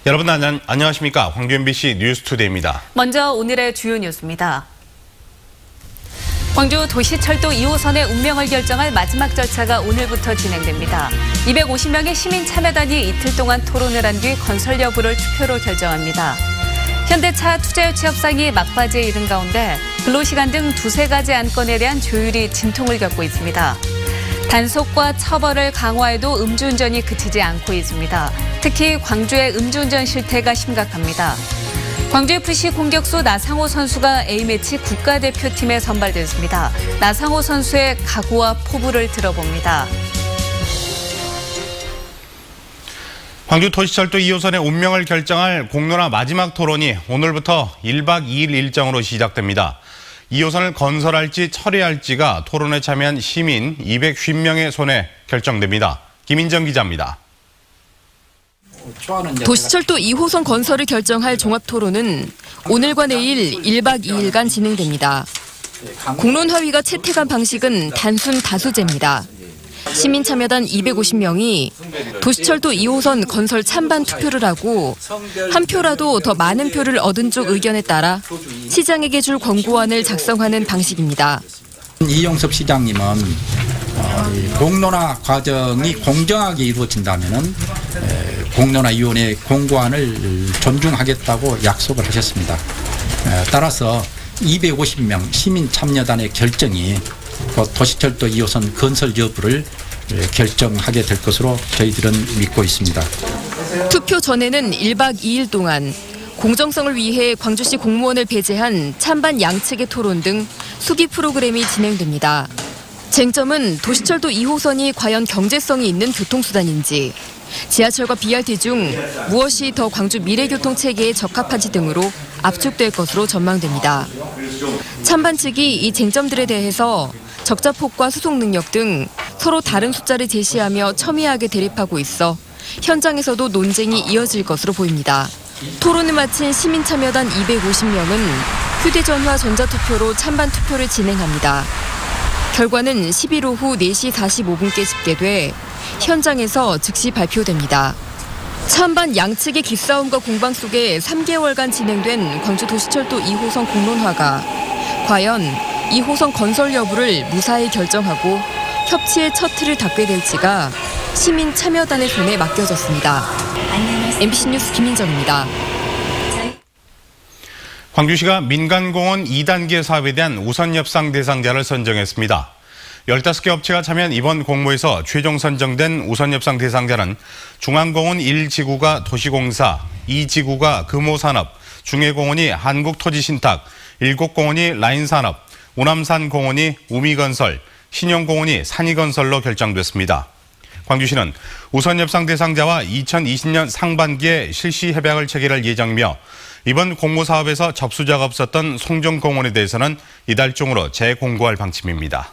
여러분 안녕하십니까? 광주 MBC 뉴스투데이입니다. 먼저 오늘의 주요 뉴스입니다. 광주 도시철도 2호선의 운명을 결정할 마지막 절차가 오늘부터 진행됩니다. 250명의 시민 참여단이 이틀 동안 토론을 한 뒤 건설 여부를 투표로 결정합니다. 현대차 투자유치 협상이 막바지에 이른 가운데 근로시간 등 두세 가지 안건에 대한 조율이 진통을 겪고 있습니다. 단속과 처벌을 강화해도 음주운전이 그치지 않고 있습니다. 특히 광주의 음주운전 실태가 심각합니다. 광주FC 공격수 나상호 선수가 A매치 국가대표팀에 선발됐습니다. 나상호 선수의 각오와 포부를 들어봅니다. 광주 도시철도 2호선의 운명을 결정할 공론화 마지막 토론이 오늘부터 1박 2일 일정으로 시작됩니다. 2호선을 건설할지 철회할지가 토론에 참여한 시민 250명의 손에 결정됩니다. 김인정 기자입니다. 도시철도 2호선 건설을 결정할 종합토론은 오늘과 내일 1박 2일간 진행됩니다. 공론화위가 채택한 방식은 단순 다수제입니다. 시민 참여단 250명이 도시철도 2호선 건설 찬반 투표를 하고 한 표라도 더 많은 표를 얻은 쪽 의견에 따라 시장에게 줄 권고안을 작성하는 방식입니다. 이용섭 시장님은 공론화 과정이 공정하게 이루어진다면 공론화위원회 공고안을 존중하겠다고 약속을 하셨습니다. 따라서 250명 시민 참여단의 결정이 곧 도시철도 2호선 건설 여부를 결정하게 될 것으로 저희들은 믿고 있습니다. 투표 전에는 1박 2일 동안 공정성을 위해 광주시 공무원을 배제한 찬반 양측의 토론 등 수기 프로그램이 진행됩니다. 쟁점은 도시철도 2호선이 과연 경제성이 있는 교통수단인지, 지하철과 BRT 중 무엇이 더 광주 미래교통체계에 적합한지 등으로 압축될 것으로 전망됩니다. 찬반 측이 이 쟁점들에 대해서 적자폭과 수송 능력 등 서로 다른 숫자를 제시하며 첨예하게 대립하고 있어 현장에서도 논쟁이 이어질 것으로 보입니다. 토론을 마친 시민참여단 250명은 휴대전화 전자투표로 찬반 투표를 진행합니다. 결과는 10일 오후 4시 45분께 집계돼 현장에서 즉시 발표됩니다. 찬반 양측의 기싸움과 공방 속에 3개월간 진행된 광주 도시철도 2호선 공론화가 과연 2호선 건설 여부를 무사히 결정하고 협치의 첫 틀을 닦게 될지가 시민 참여단의 손에 맡겨졌습니다. MBC 뉴스 김인정입니다. 광주시가 민간공원 2단계 사업에 대한 우선 협상 대상자를 선정했습니다. 15개 업체가 참여한 이번 공모에서 최종 선정된 우선 협상 대상자는 중앙공원 1지구가 도시공사, 2지구가 금호산업, 중해공원이 한국토지신탁, 7공원이 라인산업, 오남산공원이 우미건설, 신용공원이 산이건설로 결정됐습니다. 광주시는 우선 협상 대상자와 2020년 상반기에 실시 협약을 체결할 예정이며 이번 공모 사업에서 접수자가 없었던 송정공원에 대해서는 이달 중으로 재공고할 방침입니다.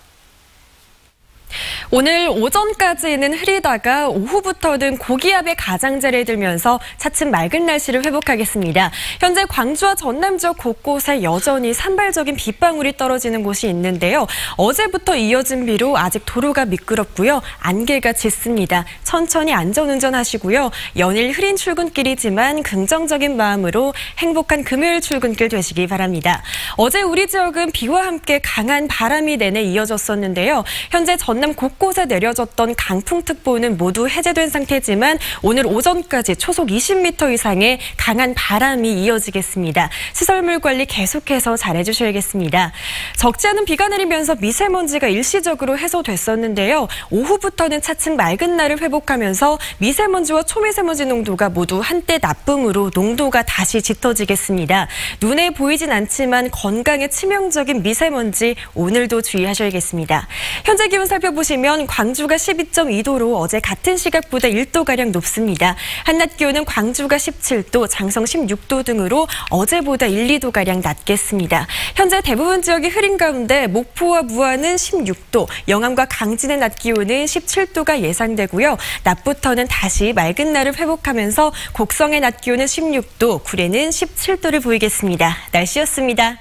오늘 오전까지는 흐리다가 오후부터는 고기압의 가장자리에 들면서 차츰 맑은 날씨를 회복하겠습니다. 현재 광주와 전남 지역 곳곳에 여전히 산발적인 빗방울이 떨어지는 곳이 있는데요. 어제부터 이어진 비로 아직 도로가 미끄럽고요. 안개가 짙습니다. 천천히 안전운전하시고요. 연일 흐린 출근길이지만 긍정적인 마음으로 행복한 금요일 출근길 되시기 바랍니다. 어제 우리 지역은 비와 함께 강한 바람이 내내 이어졌었는데요. 현재 전남 곳곳에 내려졌던 강풍특보는 모두 해제된 상태지만 오늘 오전까지 초속 20m 이상의 강한 바람이 이어지겠습니다. 시설물 관리 계속해서 잘해주셔야겠습니다. 적지 않은 비가 내리면서 미세먼지가 일시적으로 해소됐었는데요. 오후부터는 차츰 맑은 날을 회복하면서 미세먼지와 초미세먼지 농도가 모두 한때 나쁨으로 농도가 다시 짙어지겠습니다. 눈에 보이진 않지만 건강에 치명적인 미세먼지 오늘도 주의하셔야겠습니다. 현재 기온 살펴보시면 광주가 12.2도로 어제 같은 시각보다 1도가량 높습니다. 한낮 기온은 광주가 17도, 장성 16도 등으로 어제보다 1, 2도가량 낮겠습니다. 현재 대부분 지역이 흐린 가운데 목포와 무안은 16도, 영암과 강진의 낮 기온은 17도가 예상되고요. 낮부터는 다시 맑은 날을 회복하면서 곡성의 낮 기온은 16도, 구례는 17도를 보이겠습니다. 날씨였습니다.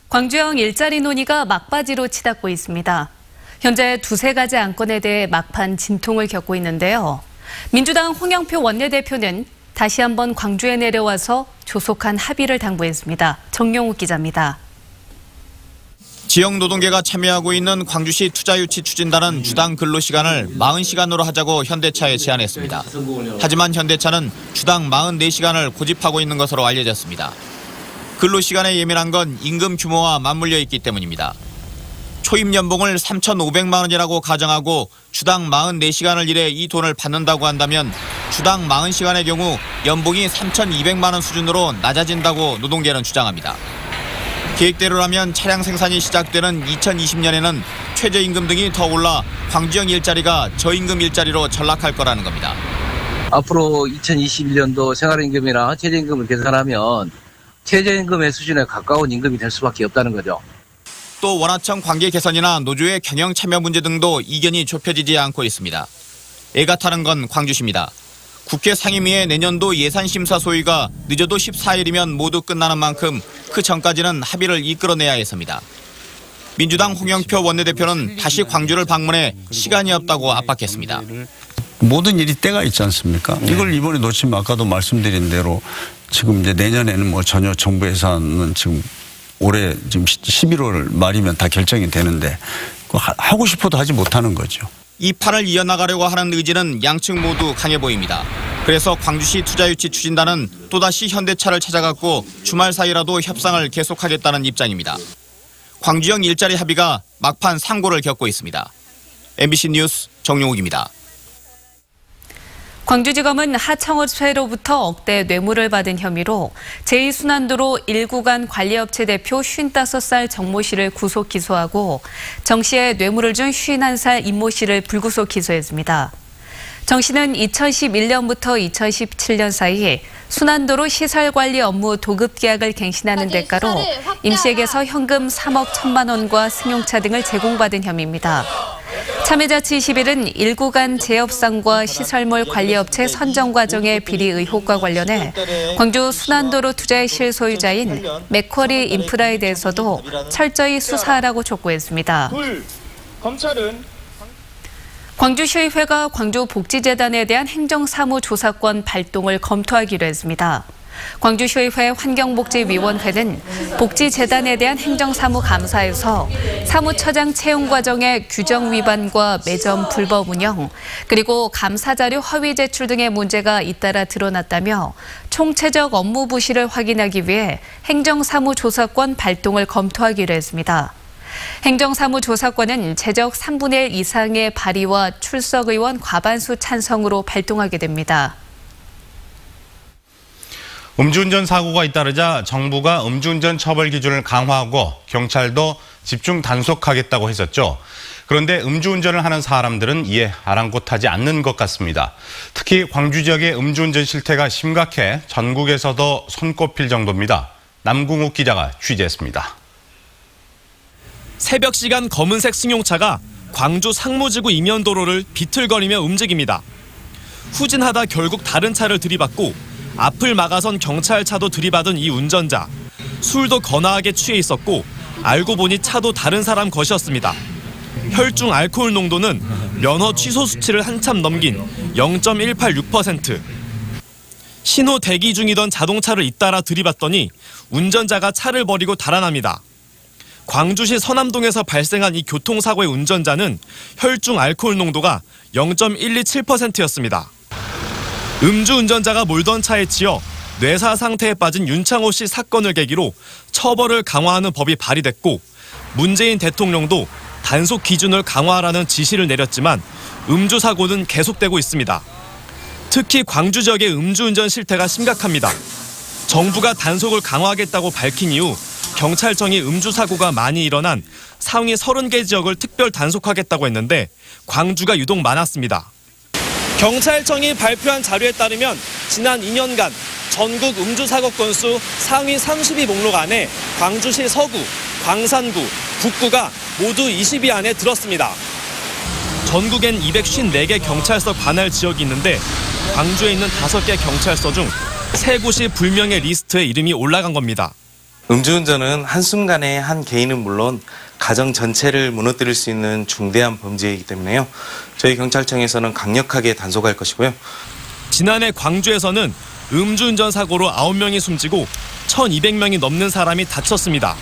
광주형 일자리 논의가 막바지로 치닫고 있습니다. 현재 두세 가지 안건에 대해 막판 진통을 겪고 있는데요. 민주당 홍영표 원내대표는 다시 한번 광주에 내려와서 조속한 합의를 당부했습니다. 정용욱 기자입니다. 지역 노동계가 참여하고 있는 광주시 투자유치 추진단은 주당 근로시간을 40시간으로 하자고 현대차에 제안했습니다. 하지만 현대차는 주당 44시간을 고집하고 있는 것으로 알려졌습니다. 근로시간에 예민한 건 임금 규모와 맞물려 있기 때문입니다. 초임 연봉을 3,500만 원이라고 가정하고 주당 44시간을 일해 이 돈을 받는다고 한다면 주당 40시간의 경우 연봉이 3,200만 원 수준으로 낮아진다고 노동계는 주장합니다. 계획대로라면 차량 생산이 시작되는 2020년에는 최저임금 등이 더 올라 광주형 일자리가 저임금 일자리로 전락할 거라는 겁니다. 앞으로 2021년도 생활임금이나 최저임금을 계산하면 최저임금의 수준에 가까운 임금이 될 수밖에 없다는 거죠. 또 원하청 관계 개선이나 노조의 경영 참여 문제 등도 이견이 좁혀지지 않고 있습니다. 애가 타는 건 광주시입니다. 국회 상임위의 내년도 예산심사 소위가 늦어도 14일이면 모두 끝나는 만큼 그 전까지는 합의를 이끌어내야 했습니다. 민주당 홍영표 원내대표는 다시 광주를 방문해 시간이 없다고 압박했습니다. 모든 일이 때가 있지 않습니까? 이걸 이번에 놓치면 아까도 말씀드린 대로 지금 이제 내년에는 뭐 전혀 정부 예산은 지금 올해 지금 11월 말이면 다 결정이 되는데 하고 싶어도 하지 못하는 거죠. 이 판을 이어나가려고 하는 의지는 양측 모두 강해 보입니다. 그래서 광주시 투자유치 추진단은 또다시 현대차를 찾아갔고 주말 사이라도 협상을 계속하겠다는 입장입니다. 광주형 일자리 합의가 막판 상고를 겪고 있습니다. MBC 뉴스 정용욱입니다. 광주지검은 하청업체로부터 억대 뇌물을 받은 혐의로 제2순환도로 1구간 관리업체 대표 55살 정모 씨를 구속 기소하고 정 씨의 뇌물을 준 51살 임모 씨를 불구속 기소했습니다. 정 씨는 2011년부터 2017년 사이 순환도로 시설관리 업무 도급계약을 갱신하는 대가로 임 씨에게서 현금 3억 1천만 원과 승용차 등을 제공받은 혐의입니다. 참여자치 21은 1구간 제업상과 시설물 관리업체 선정 과정의 비리 의혹과 관련해 광주 순환도로 투자의 실소유자인 맥쿼리 인프라에 대해서도 철저히 수사하라고 촉구했습니다. 광주시의회가 광주복지재단에 대한 행정사무조사권 발동을 검토하기로 했습니다. 광주시의회 환경복지위원회는 복지재단에 대한 행정사무 감사에서 사무처장 채용 과정의 규정 위반과 매점 불법 운영, 그리고 감사자료 허위 제출 등의 문제가 잇따라 드러났다며 총체적 업무 부실을 확인하기 위해 행정사무조사권 발동을 검토하기로 했습니다. 행정사무조사권은 제적 3분의 1 이상의 발의와 출석 의원 과반수 찬성으로 발동하게 됩니다. 음주운전 사고가 잇따르자 정부가 음주운전 처벌 기준을 강화하고 경찰도 집중 단속하겠다고 했었죠. 그런데 음주운전을 하는 사람들은 이에 아랑곳하지 않는 것 같습니다. 특히 광주 지역의 음주운전 실태가 심각해 전국에서도 손꼽힐 정도입니다. 남궁욱 기자가 취재했습니다. 새벽 시간 검은색 승용차가 광주 상무지구 이면도로를 비틀거리며 움직입니다. 후진하다 결국 다른 차를 들이받고 앞을 막아선 경찰차도 들이받은 이 운전자. 술도 거나하게 취해 있었고 알고 보니 차도 다른 사람 것이었습니다. 혈중 알코올 농도는 면허 취소 수치를 한참 넘긴 0.186%. 신호 대기 중이던 자동차를 잇따라 들이받더니 운전자가 차를 버리고 달아납니다. 광주시 서남동에서 발생한 이 교통사고의 운전자는 혈중 알코올 농도가 0.127%였습니다. 음주운전자가 몰던 차에 치여 뇌사 상태에 빠진 윤창호 씨 사건을 계기로 처벌을 강화하는 법이 발의됐고 문재인 대통령도 단속 기준을 강화하라는 지시를 내렸지만 음주 사고는 계속되고 있습니다. 특히 광주 지역의 음주운전 실태가 심각합니다. 정부가 단속을 강화하겠다고 밝힌 이후 경찰청이 음주 사고가 많이 일어난 상위 30개 지역을 특별 단속하겠다고 했는데 광주가 유독 많았습니다. 경찰청이 발표한 자료에 따르면 지난 2년간 전국 음주사고 건수 상위 30위 목록 안에 광주시 서구, 광산구, 북구가 모두 20위 안에 들었습니다. 전국엔 254개 경찰서 관할 지역이 있는데 광주에 있는 5개 경찰서 중 3곳이 불명예 리스트에 이름이 올라간 겁니다. 음주운전은 한순간에 한 개인은 물론 가정 전체를 무너뜨릴 수 있는 중대한 범죄이기 때문에요. 저희 경찰청에서는 강력하게 단속할 것이고요. 지난해 광주에서는 음주운전 사고로 9명이 숨지고 1,200명이 넘는 사람이 다쳤습니다.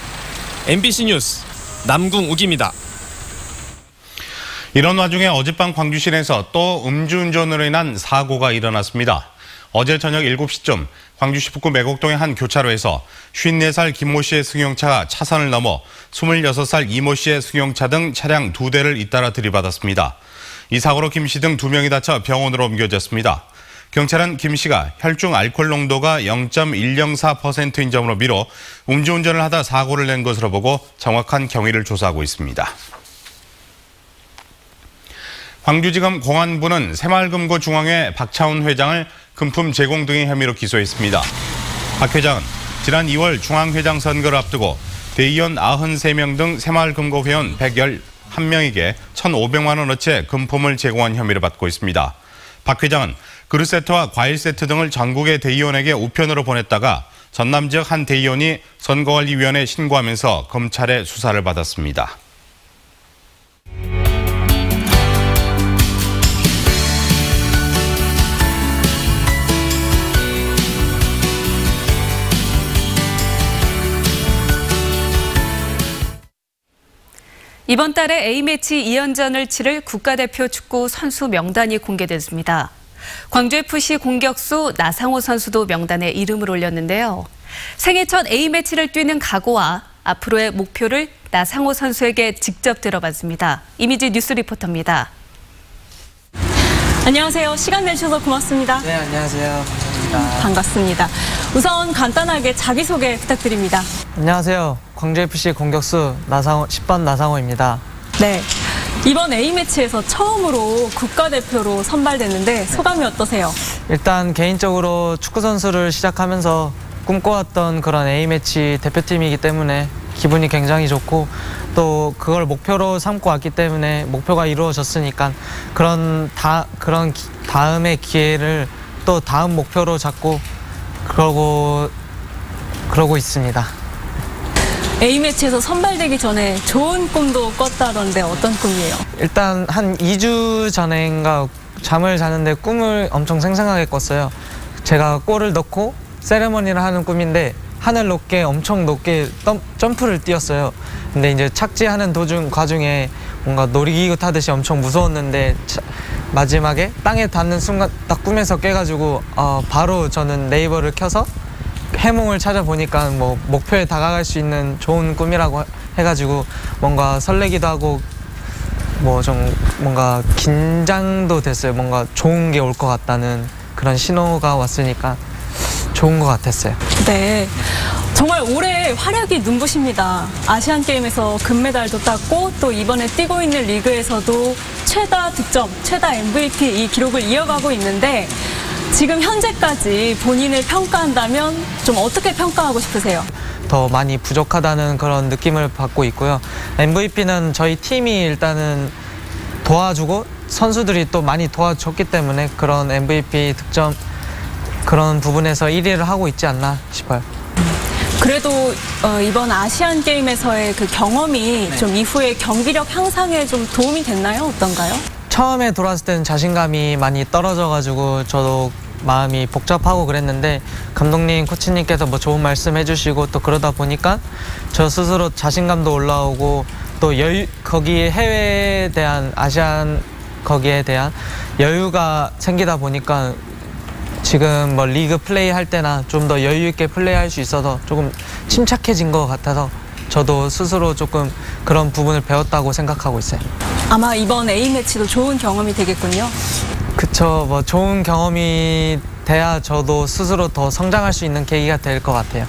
MBC 뉴스 남궁욱입니다. 이런 와중에 어젯밤 광주시내에서 또 음주운전으로 인한 사고가 일어났습니다. 어제 저녁 7시쯤 광주시 북구 매곡동의 한 교차로에서 54살 김모 씨의 승용차가 차선을 넘어 26살 이모 씨의 승용차 등 차량 2대를 잇따라 들이받았습니다. 이 사고로 김 씨 등 2명이 다쳐 병원으로 옮겨졌습니다. 경찰은 김 씨가 혈중 알코올 농도가 0.104%인 점으로 미뤄 음주운전을 하다 사고를 낸 것으로 보고 정확한 경위를 조사하고 있습니다. 광주지검 공안부는 새마을금고 중앙회 박차훈 회장을 금품 제공 등의 혐의로 기소했습니다. 박 회장은 지난 2월 중앙회장 선거를 앞두고 대의원 93명 등 새마을금고 회원 111명에게 1,500만 원어치의 금품을 제공한 혐의를 받고 있습니다. 박 회장은 그릇 세트와 과일 세트 등을 전국의 대의원에게 우편으로 보냈다가 전남 지역 한 대의원이 선거관리위원회에 신고하면서 검찰의 수사를 받았습니다. 이번 달에 A매치 2연전을 치를 국가대표 축구 선수 명단이 공개됐습니다. 광주FC 공격수 나상호 선수도 명단에 이름을 올렸는데요. 생애 첫 A매치를 뛰는 각오와 앞으로의 목표를 나상호 선수에게 직접 들어봤습니다. 이미지 뉴스 리포터입니다. 안녕하세요. 시간 내주셔서 고맙습니다. 네, 안녕하세요. 반갑습니다. 우선 간단하게 자기소개 부탁드립니다. 안녕하세요. 광주FC 공격수 10번 나상호입니다. 네. 이번 A매치에서 처음으로 국가대표로 선발됐는데 소감이 어떠세요? 일단 개인적으로 축구선수를 시작하면서 꿈꿔왔던 그런 A매치 대표팀이기 때문에 기분이 굉장히 좋고 또 그걸 목표로 삼고 왔기 때문에 목표가 이루어졌으니까 그런 다음의 기회를 또 다음 목표로 잡고 그러고 있습니다. A매치에서 선발되기 전에 좋은 꿈도 꿨다던데 어떤 꿈이에요? 일단 한 2주 전인가 잠을 자는데 꿈을 엄청 생생하게 꿨어요. 제가 골을 넣고 세레머니를 하는 꿈인데 하늘 높게 엄청 높게 점프를 뛰었어요. 근데 이제 착지하는 과중에 뭔가 놀이기구 타듯이 엄청 무서웠는데 마지막에 땅에 닿는 순간 딱 꿈에서 깨가지고 바로 저는 네이버를 켜서 해몽을 찾아보니까 뭐 목표에 다가갈 수 있는 좋은 꿈이라고 해가지고 뭔가 설레기도 하고 뭐 좀 뭔가 긴장도 됐어요. 뭔가 좋은 게 올 것 같다는 그런 신호가 왔으니까 좋은 것 같았어요. 네, 정말 올해 활약이 눈부십니다. 아시안게임에서 금메달도 땄고 또 이번에 뛰고 있는 리그에서도 최다 득점, 최다 MVP 이 기록을 이어가고 있는데 지금 현재까지 본인을 평가한다면 좀 어떻게 평가하고 싶으세요? 더 많이 부족하다는 그런 느낌을 받고 있고요. MVP는 저희 팀이 일단은 도와주고 선수들이 또 많이 도와줬기 때문에 그런 MVP 득점 그런 부분에서 1위를 하고 있지 않나 싶어요. 그래도 이번 아시안게임에서의 그 경험이 좀 이후에 경기력 향상에 좀 도움이 됐나요? 어떤가요? 처음에 돌아왔을 때는 자신감이 많이 떨어져가지고 저도 마음이 복잡하고 그랬는데 감독님, 코치님께서 뭐 좋은 말씀 해주시고 또 그러다 보니까 저 스스로 자신감도 올라오고 또 거기 해외에 대한 아시안 거기에 대한 여유가 생기다 보니까 지금 뭐 리그 플레이 할 때나 좀 더 여유 있게 플레이할 수 있어서 조금 침착해진 것 같아서 저도 스스로 조금 그런 부분을 배웠다고 생각하고 있어요. 아마 이번 A매치도 좋은 경험이 되겠군요. 그쵸, 뭐 좋은 경험이 돼야 저도 스스로 더 성장할 수 있는 계기가 될 것 같아요.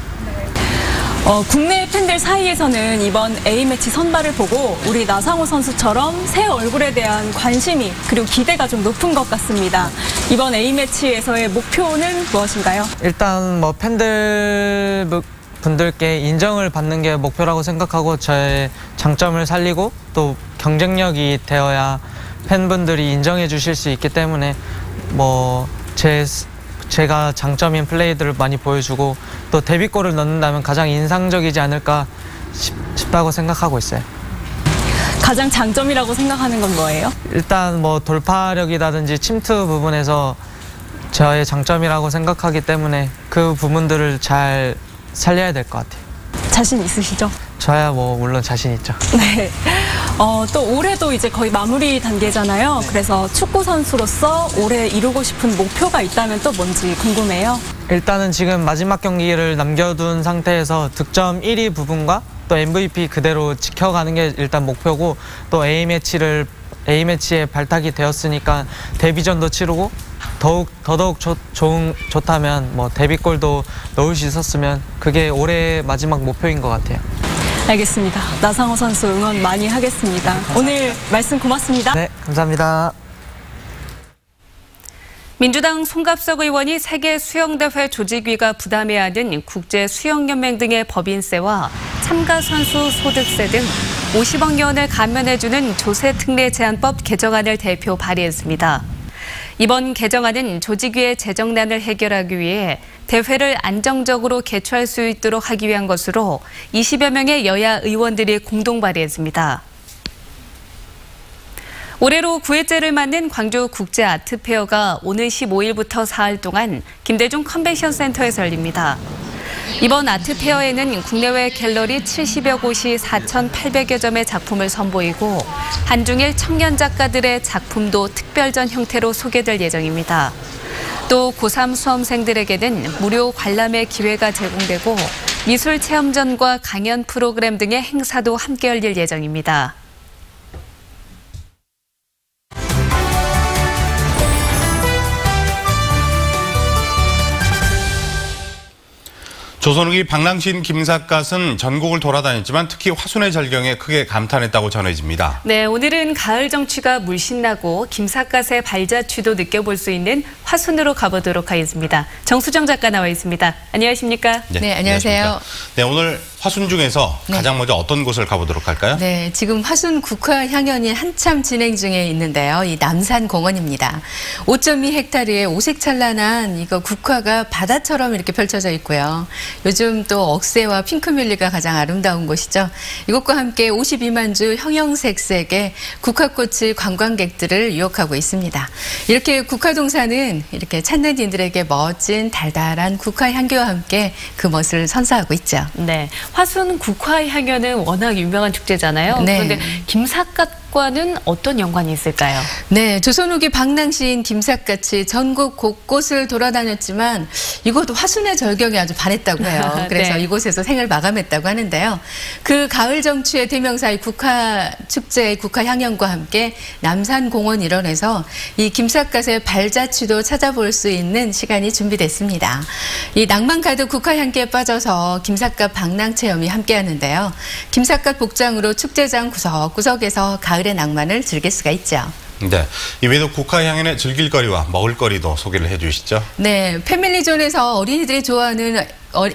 국내 팬들 사이에서는 이번 A매치 선발을 보고 우리 나상호 선수처럼 새 얼굴에 대한 관심이 그리고 기대가 좀 높은 것 같습니다. 이번 A매치에서의 목표는 무엇인가요? 일단 뭐 팬분들께 인정을 받는 게 목표라고 생각하고 저의 장점을 살리고 또 경쟁력이 되어야 팬분들이 인정해 주실 수 있기 때문에 뭐 제가 장점인 플레이들을 많이 보여주고 또 데뷔골을 넣는다면 가장 인상적이지 않을까 싶다고 생각하고 있어요. 가장 장점이라고 생각하는 건 뭐예요? 일단 뭐 돌파력이라든지 침투 부분에서 저의 장점이라고 생각하기 때문에 그 부분들을 잘 살려야 될 것 같아요. 자신 있으시죠? 저야 뭐 물론 자신 있죠. 네. 또 올해도 이제 거의 마무리 단계잖아요. 그래서 축구 선수로서 올해 이루고 싶은 목표가 있다면 또 뭔지 궁금해요. 일단은 지금 마지막 경기를 남겨둔 상태에서 득점 1위 부분과 또 MVP 그대로 지켜가는 게 일단 목표고, 또 A매치에 발탁이 되었으니까 데뷔전도 치르고 더더욱 좋다면 뭐 데뷔골도 넣을 수 있었으면 그게 올해 마지막 목표인 것 같아요. 알겠습니다. 나상호 선수 응원 많이 하겠습니다. 오늘 말씀 고맙습니다. 네, 감사합니다. 민주당 송갑석 의원이 세계 수영대회 조직위가 부담해야 하는 국제수영연맹 등의 법인세와 참가 선수 소득세 등 50억 원을 감면해주는 조세특례 제한법 개정안을 대표 발의했습니다. 이번 개정안은 조직위의 재정난을 해결하기 위해 대회를 안정적으로 개최할 수 있도록 하기 위한 것으로 20여 명의 여야 의원들이 공동 발의했습니다. 올해로 9회째를 맞는 광주 국제아트페어가 오는 15일부터 4일 동안 김대중 컨벤션센터에서 열립니다. 이번 아트페어에는 국내외 갤러리 70여 곳이 4,800여 점의 작품을 선보이고 한중일 청년 작가들의 작품도 특별전 형태로 소개될 예정입니다. 또 고3 수험생들에게는 무료 관람의 기회가 제공되고 미술 체험전과 강연 프로그램 등의 행사도 함께 열릴 예정입니다. 조선후기 방랑시인 김삿갓은 전국을 돌아다녔지만 특히 화순의 절경에 크게 감탄했다고 전해집니다. 네, 오늘은 가을 정취가 물씬나고 김삿갓의 발자취도 느껴볼 수 있는 화순으로 가보도록 하겠습니다. 정수정 작가 나와 있습니다. 안녕하십니까? 네, 안녕하세요. 네, 오늘 화순 중에서 가장 먼저 어떤 곳을 가보도록 할까요? 네, 지금 화순 국화 향연이 한참 진행 중에 있는데요. 이 남산공원입니다. 5.2헥타르의 오색찬란한 이거 국화가 바다처럼 이렇게 펼쳐져 있고요. 요즘 또 억새와 핑크뮬리가 가장 아름다운 곳이죠. 이곳과 함께 52만 주 형형색색의 국화꽃이 관광객들을 유혹하고 있습니다. 이렇게 국화동산은 이렇게 찾는 이들에게 멋진 달달한 국화 향기와 함께 그 멋을 선사하고 있죠. 네, 화순 국화 향연은 워낙 유명한 축제잖아요. 네. 그런데 김삿갓과는 어떤 연관이 있을까요? 네, 조선 후기 방랑시인 김삿갓이 전국 곳곳을 돌아다녔지만 이곳 화순의 절경에 아주 반했다고 해요. 그래서 네. 이곳에서 생을 마감했다고 하는데요. 그 가을 정취의 대명사의 국화 축제의 국화 향연과 함께 남산공원 일원에서 이 김삿갓의 발자취도 찾아볼 수 있는 시간이 준비됐습니다. 이 낭만 가득 국화 향기에 빠져서 김삿갓 방랑 체험이 함께하는데요. 김삿갓 복장으로 축제장 구석구석에서 가을의 낭만을 즐길 수가 있죠. 네, 이외에도 국화 향연의 즐길거리와 먹을거리도 소개를 해주시죠. 네, 패밀리존에서 어린이들이 좋아하는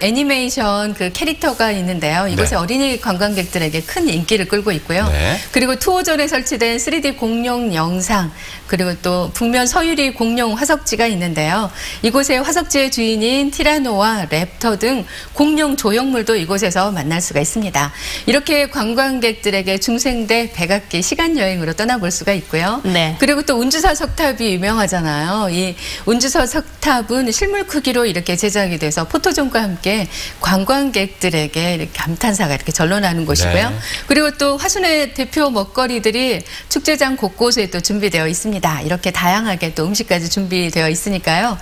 애니메이션 그 캐릭터가 있는데요. 이곳에 네. 어린이 관광객들에게 큰 인기를 끌고 있고요. 네. 그리고 투어존에 설치된 3D 공룡 영상, 그리고 또 북면 서유리 공룡 화석지가 있는데요. 이곳의 화석지의 주인인 티라노와 랩터 등 공룡 조형물도 이곳에서 만날 수가 있습니다. 이렇게 관광객들에게 중생대 백악기 시간여행으로 떠나볼 수가 있고요. 네. 그리고 또 운주사 석탑이 유명하잖아요. 이 운주사 석탑은 실물 크기로 이렇게 제작이 돼서 포토존과 함께 관광객들에게 이렇게 감탄사가 이렇게 절로나는 곳이고요. 네. 그리고 또 화순의 대표 먹거리들이 축제장 곳곳에 또 준비되어 있습니다. 이렇게 다양하게 또 음식까지 준비되어 있으니까요.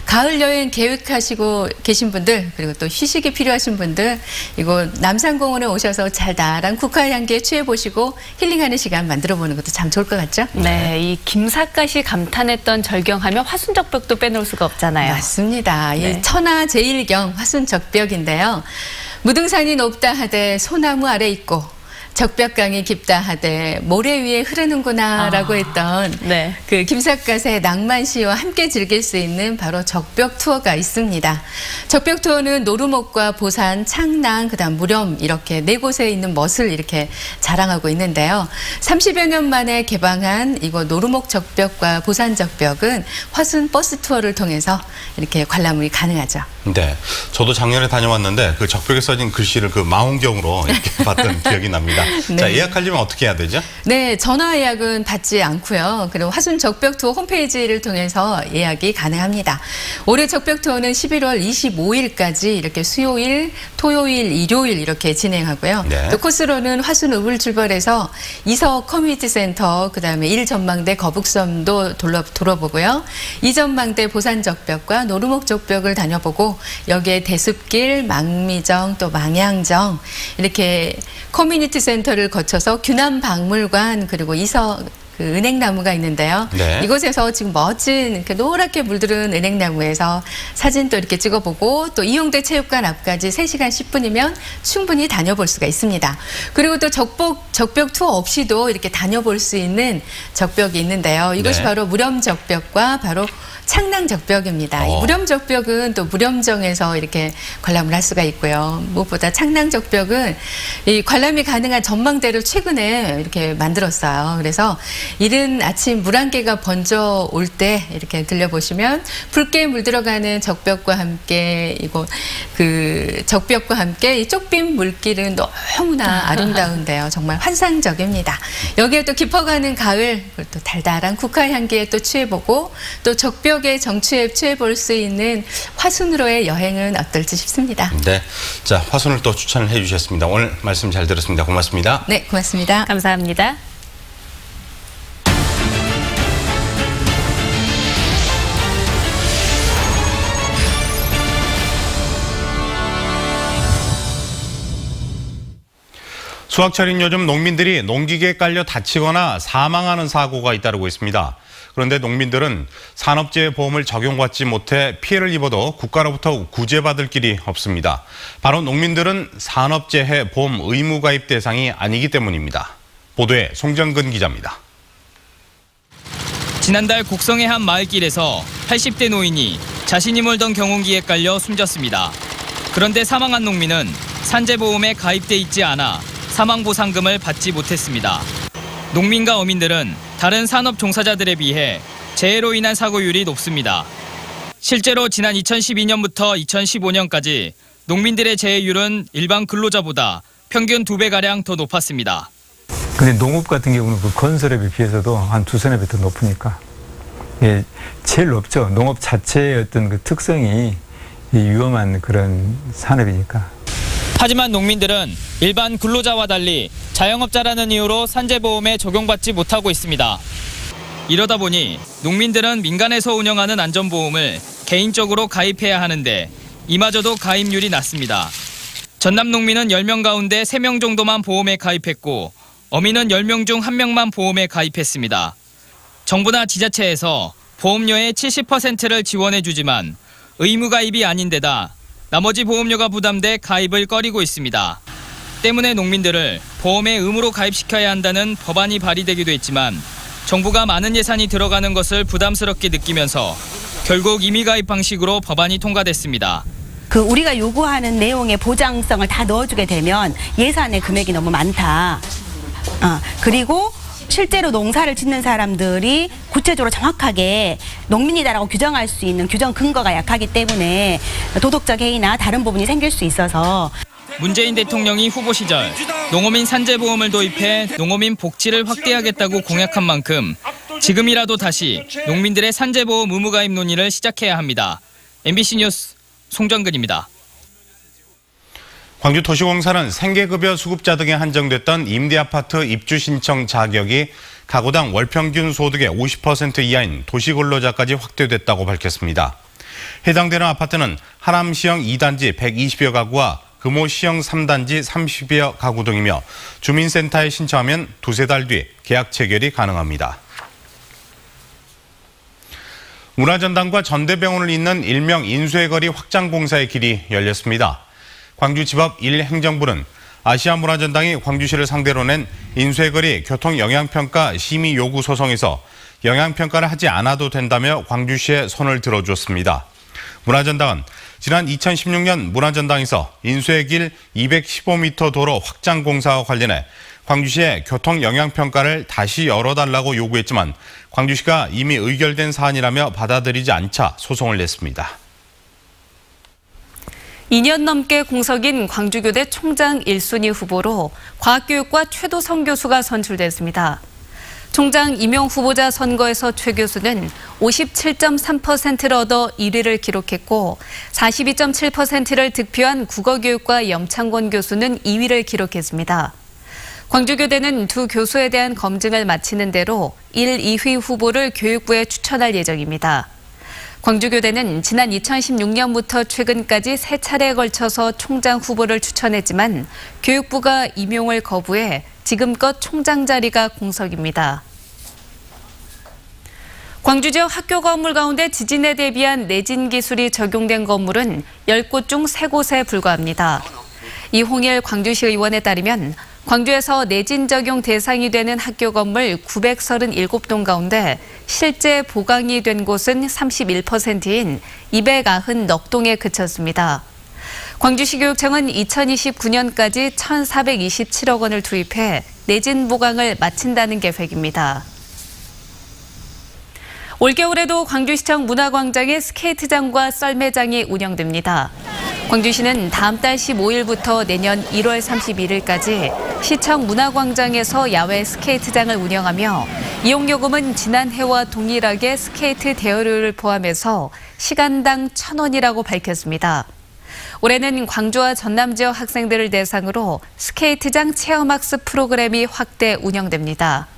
가을 여행 계획하시고 계신 분들, 그리고 또 휴식이 필요하신 분들, 이곳 남산공원에 오셔서 달달한 국화 향기에 취해보시고 힐링하는 시간 만들어보는 것도 참 좋을 것 같죠? 네, 이 김삿갓이 감탄했던 절경하면 화순적벽도 빼놓을 수가 없잖아요. 맞습니다. 네. 이 천하 제일경 화순적벽인데요. 무등산이 높다 하되 소나무 아래 있고 적벽강이 깊다 하되 모래 위에 흐르는구나라고 했던 네. 그 김삿갓의 낭만시와 함께 즐길 수 있는 바로 적벽 투어가 있습니다. 적벽 투어는 노루목과 보산, 창랑, 그다음 무렴 이렇게 네 곳에 있는 멋을 이렇게 자랑하고 있는데요. 30여 년 만에 개방한 이곳 노루목 적벽과 보산 적벽은 화순 버스 투어를 통해서 이렇게 관람이 가능하죠. 네, 저도 작년에 다녀왔는데 그 적벽에 써진 글씨를 그 망원경으로 이렇게 봤던 기억이 납니다. 알겠습니다. 네. 자, 예약하려면 어떻게 해야 되죠? 네, 전화 예약은 받지 않고요. 그리고 화순 적벽 투어 홈페이지를 통해서 예약이 가능합니다. 올해 적벽 투어는 11월 25일까지 이렇게 수요일, 토요일, 일요일 이렇게 진행하고요. 네. 또 코스로는 화순 읍을 출발해서 이석 커뮤니티 센터, 그다음에 1전망대 거북섬도 돌아보고요. 2전망대 보산 적벽과 노루목 적벽을 다녀보고 여기에 대숲길, 망미정, 또 망향정 이렇게 커뮤니티 센터를 거쳐서 규남박물관 그리고 이석 은행나무가 있는데요. 네. 이곳에서 지금 멋진 이렇게 노랗게 물들은 은행나무에서 사진도 이렇게 찍어보고 또 이용대 체육관 앞까지 3시간 10분이면 충분히 다녀볼 수가 있습니다. 그리고 또 적벽 투어 없이도 이렇게 다녀볼 수 있는 적벽이 있는데요. 이것이 네. 바로 무렴적벽과 바로 창낭적벽입니다. 이 무렴적벽은 또 무렴정에서 이렇게 관람을 할 수가 있고요. 무엇보다 창낭적벽은 이 관람이 가능한 전망대를 최근에 이렇게 만들었어요. 그래서 이른 아침 물안개가 번져 올 때 이렇게 들려보시면 붉게 물들어가는 적벽과 함께 이곳 적벽과 함께 이 쪽빈 물길은 너무나 아름다운데요. 정말 환상적입니다. 여기에 또 깊어가는 가을, 또 달달한 국화 향기에 또 취해보고 또 적벽의 정취에 취해볼 수 있는 화순으로의 여행은 어떨지 싶습니다. 네, 자, 화순을 또 추천을 해주셨습니다. 오늘 말씀 잘 들었습니다. 고맙습니다. 네, 고맙습니다. 감사합니다. 수확철인 요즘 농민들이 농기계에 깔려 다치거나 사망하는 사고가 잇따르고 있습니다. 그런데 농민들은 산업재해 보험을 적용받지 못해 피해를 입어도 국가로부터 구제받을 길이 없습니다. 바로 농민들은 산업재해 보험 의무가입 대상이 아니기 때문입니다. 보도에 송정근 기자입니다. 지난달 곡성의 한 마을길에서 80대 노인이 자신이 몰던 경운기에 깔려 숨졌습니다. 그런데 사망한 농민은 산재보험에 가입돼 있지 않아 사망보상금을 받지 못했습니다. 농민과 어민들은 다른 산업 종사자들에 비해 재해로 인한 사고율이 높습니다. 실제로 지난 2012년부터 2015년까지 농민들의 재해율은 일반 근로자보다 평균 2배가량 더 높았습니다. 근데 농업 같은 경우는 그 건설업에 비해서도 한 2~3배 더 높으니까 예, 제일 높죠. 농업 자체의 어떤 그 특성이 위험한 그런 산업이니까. 하지만 농민들은 일반 근로자와 달리 자영업자라는 이유로 산재보험에 적용받지 못하고 있습니다. 이러다 보니 농민들은 민간에서 운영하는 안전보험을 개인적으로 가입해야 하는데 이마저도 가입률이 낮습니다. 전남 농민은 10명 가운데 3명 정도만 보험에 가입했고 어민은 10명 중 1명만 보험에 가입했습니다. 정부나 지자체에서 보험료의 70%를 지원해주지만 의무가입이 아닌 데다 나머지 보험료가 부담돼 가입을 꺼리고 있습니다. 때문에 농민들을 보험에 의무로 가입시켜야 한다는 법안이 발의되기도 했지만 정부가 많은 예산이 들어가는 것을 부담스럽게 느끼면서 결국 임의가입 방식으로 법안이 통과됐습니다. 우리가 요구하는 내용의 보장성을 다 넣어주게 되면 예산의 금액이 너무 많다. 그리고 실제로 농사를 짓는 사람들이 구체적으로 정확하게 농민이다라고 규정할 수 있는 규정 근거가 약하기 때문에 도덕적 해이나 다른 부분이 생길 수 있어서 문재인 대통령이 후보 시절 농어민 산재보험을 도입해 농어민 복지를 확대하겠다고 공약한 만큼 지금이라도 다시 농민들의 산재보험 의무가입 논의를 시작해야 합니다. MBC 뉴스 송정근입니다. 광주도시공사는 생계급여 수급자 등에 한정됐던 임대아파트 입주 신청 자격이 가구당 월평균 소득의 50% 이하인 도시근로자까지 확대됐다고 밝혔습니다. 해당되는 아파트는 하남시형 2단지 120여 가구와 금호시형 3단지 30여 가구 등이며 주민센터에 신청하면 2~3달 뒤 계약 체결이 가능합니다. 문화전당과 전대병원을 잇는 일명 인쇄거리 확장 공사의 길이 열렸습니다. 광주지법 1행정부는 아시아문화전당이 광주시를 상대로 낸 인쇄거리 교통영향평가 심의 요구 소송에서 영향평가를 하지 않아도 된다며 광주시에 손을 들어주었습니다. 문화전당은 지난 2016년 문화전당에서 인쇄길 215m 도로 확장 공사와 관련해 광주시에 교통영향평가를 다시 열어달라고 요구했지만 광주시가 이미 의결된 사안이라며 받아들이지 않자 소송을 냈습니다. 2년 넘게 공석인 광주교대 총장 1순위 후보로 과학교육과 최도성 교수가 선출됐습니다. 총장 임용 후보자 선거에서 최 교수는 57.3%를 얻어 1위를 기록했고 42.7%를 득표한 국어교육과 염창권 교수는 2위를 기록했습니다. 광주교대는 두 교수에 대한 검증을 마치는 대로 1, 2위 후보를 교육부에 추천할 예정입니다. 광주교대는 지난 2016년부터 최근까지 3차례에 걸쳐서 총장 후보를 추천했지만 교육부가 임용을 거부해 지금껏 총장 자리가 공석입니다. 광주 지역 학교 건물 가운데 지진에 대비한 내진 기술이 적용된 건물은 10곳 중 3곳에 불과합니다. 이홍일 광주시 의원에 따르면 광주에서 내진 적용 대상이 되는 학교 건물 937동 가운데 실제 보강이 된 곳은 31%인 290넉동에 그쳤습니다. 광주시 교육청은 2029년까지 1,427억 원을 투입해 내진 보강을 마친다는 계획입니다. 올겨울에도 광주시청 문화광장에 스케이트장과 썰매장이 운영됩니다. 광주시는 다음 달 15일부터 내년 1월 31일까지 시청 문화광장에서 야외 스케이트장을 운영하며 이용요금은 지난해와 동일하게 스케이트 대여료를 포함해서 시간당 1,000원이라고 밝혔습니다. 올해는 광주와 전남 지역 학생들을 대상으로 스케이트장 체험학습 프로그램이 확대 운영됩니다.